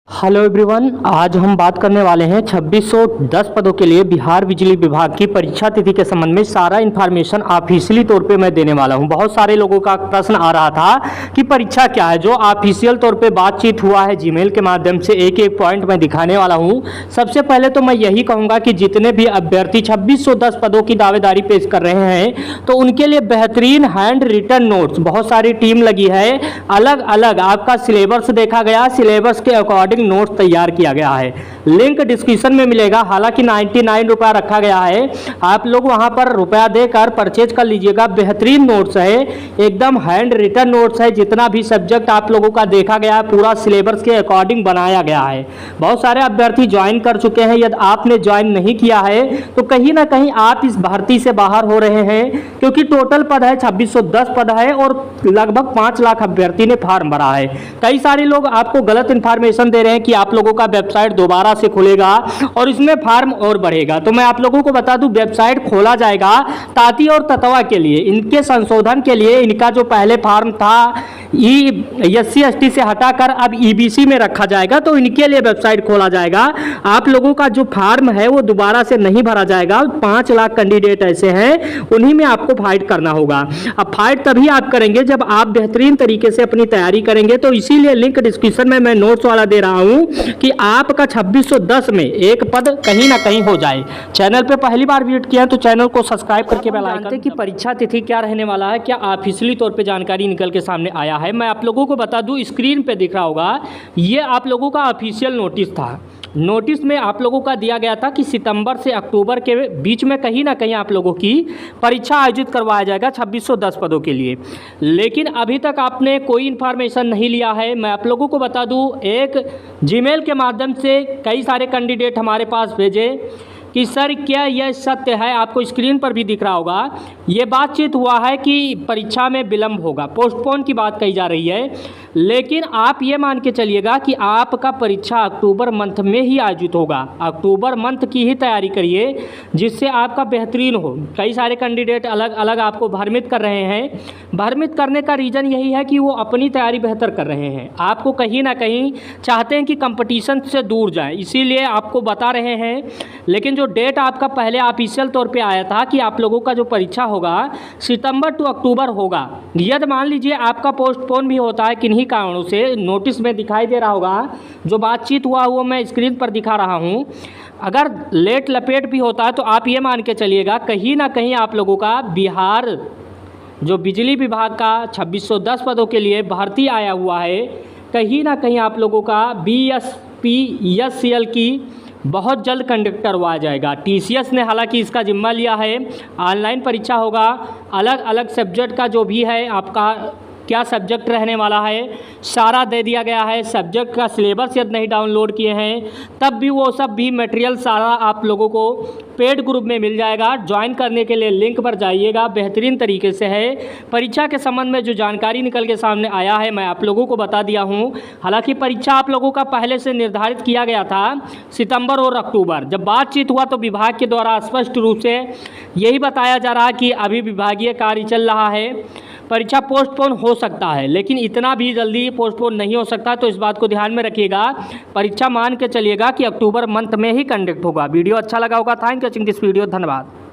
Hello everyone, आज हम बात करने वाले हैं 2610 पदों के लिए बिहार बिजली विभाग की परीक्षा तिथि के संबंध में सारा इन्फॉर्मेशन ऑफिशियली तौर पे मैं देने वाला हूं। बहुत सारे लोगों का प्रश्न आ रहा था कि परीक्षा क्या है। जो ऑफिशियल तौर पे बातचीत हुआ है जीमेल के माध्यम से, एक एक पॉइंट मैं दिखाने वाला हूं। सबसे पहले तो मैं यही कहूँगा कि जितने भी अभ्यर्थी 2610 पदों की दावेदारी पेश कर रहे हैं तो उनके लिए बेहतरीन हैंड रिटन नोट्स, बहुत सारी टीम लगी है, अलग अलग आपका सिलेबस देखा गया, सिलेबस के अकॉर्डिंग नोट्स तैयार किया गया है। लिंक डिस्क्रिप्शन में मिलेगा। हालांकि 99 रुपया रखा गया है, आप लोग वहां पर रुपया देकर परचेज कर लीजिएगा। बेहतरीन नोट्स है, एकदम हैंड रिटन नोट्स है। जितना भी सब्जेक्ट आप लोगों का देखा गया है पूरा सिलेबस के अकॉर्डिंग बनाया गया है। बहुत सारे अभ्यर्थी ज्वाइन कर चुके हैं। यदि आपने ज्वाइन नहीं किया है तो कहीं ना कहीं आप इस भर्ती से बाहर हो रहे हैं, क्योंकि टोटल पद है 2610 पद है और लगभग 5 लाख अभ्यर्थी ने फॉर्म भरा है। कई सारे लोग आपको गलत इंफॉर्मेशन दे रहे हैं कि आप लोगों का वेबसाइट दोबारा से खुलेगा और इसमें फॉर्म और बढ़ेगा। तो मैं आप लोगों को बता दूं, वेबसाइट खोला जाएगा ताती और ततवा के लिए, इनके संशोधन के लिए। इनका जो पहले फॉर्म था SC ST से हटाकर अब EBC में रखा जाएगा, तो इनके लिए वेबसाइट खोला जाएगा। आप लोगों का जो फॉर्म है वो दोबारा से नहीं भरा जाएगा। 5 लाख कैंडिडेट ऐसे हैं, उन्हीं में आपको फाइट करना होगा। अब फाइट तभी आप करेंगे जब आप बेहतरीन तरीके से अपनी तैयारी करेंगे। तो इसीलिए लिंक डिस्क्रिप्शन में मैं नोट्स वाला दे रहा हूं कि आपका 2610 में एक पद कहीं ना कहीं हो जाए। चैनल पे पहली बार विजिट किया है तो चैनल को सब्सक्राइब करके बेल आइकन की परीक्षा तिथि क्या रहने वाला है, क्या ऑफिशियली तौर पे जानकारी निकल के सामने आया है। मैं आप लोगों को बता दूं, स्क्रीन पे दिख रहा होगा, ये आप लोगों का ऑफिशियल नोटिस था। नोटिस में आप लोगों का दिया गया था कि सितंबर से अक्टूबर के बीच में कहीं ना कहीं आप लोगों की परीक्षा आयोजित करवाया जाएगा 2610 पदों के लिए। लेकिन अभी तक आपने कोई इन्फॉर्मेशन नहीं लिया है। मैं आप लोगों को बता दूं, एक जीमेल के माध्यम से कई सारे कैंडिडेट हमारे पास भेजे कि सर क्या यह सत्य है। आपको स्क्रीन पर भी दिख रहा होगा, ये बातचीत हुआ है कि परीक्षा में विलंब होगा, पोस्टपोन की बात कही जा रही है। लेकिन आप ये मान के चलिएगा कि आपका परीक्षा अक्टूबर मंथ में ही आयोजित होगा। अक्टूबर मंथ की ही तैयारी करिए जिससे आपका बेहतरीन हो। कई सारे कैंडिडेट अलग अलग आपको भ्रमित कर रहे हैं। भ्रमित करने का रीज़न यही है कि वो अपनी तैयारी बेहतर कर रहे हैं, आपको कहीं ना कहीं चाहते हैं कि कंपटीशन से दूर जाए, इसीलिए आपको बता रहे हैं। लेकिन जो डेट आपका पहले ऑफिशियल तौर पे आया था कि आप लोगों का जो परीक्षा होगा सितंबर टू अक्टूबर होगा, यदि मान लीजिए आपका पोस्टपोन भी होता है किन्हीं कारणों से, नोटिस में दिखाई दे रहा होगा, जो बातचीत हुआ वो मैं स्क्रीन पर दिखा रहा हूँ। अगर लेट लपेट भी होता है तो आप ये मान के चलिएगा कहीं ना कहीं आप लोगों का बिहार जो बिजली विभाग का 2610 पदों के लिए भर्ती आया हुआ है, कहीं ना कहीं आप लोगों का BSPSCL की बहुत जल्द कंडक्ट करवाया जाएगा। TCS ने हालांकि इसका जिम्मा लिया है। ऑनलाइन परीक्षा होगा, अलग अलग सब्जेक्ट का जो भी है आपका क्या सब्जेक्ट रहने वाला है सारा दे दिया गया है। सब्जेक्ट का सिलेबस यदि नहीं डाउनलोड किए हैं तब भी वो सब भी मटेरियल सारा आप लोगों को पेड ग्रुप में मिल जाएगा। ज्वाइन करने के लिए लिंक पर जाइएगा, बेहतरीन तरीके से है। परीक्षा के संबंध में जो जानकारी निकल के सामने आया है मैं आप लोगों को बता दिया हूँ। हालांकि परीक्षा आप लोगों का पहले से निर्धारित किया गया था सितंबर और अक्टूबर। जब बातचीत हुआ तो विभाग के द्वारा स्पष्ट रूप से यही बताया जा रहा है कि अभी विभागीय कार्य चल रहा है, परीक्षा पोस्टपोन हो सकता है, लेकिन इतना भी जल्दी पोस्टपोन नहीं हो सकता। तो इस बात को ध्यान में रखिएगा। परीक्षा मान के चलिएगा कि अक्टूबर मंथ में ही कंडक्ट होगा। वीडियो अच्छा लगा होगा। Thank you watching this video. धन्यवाद।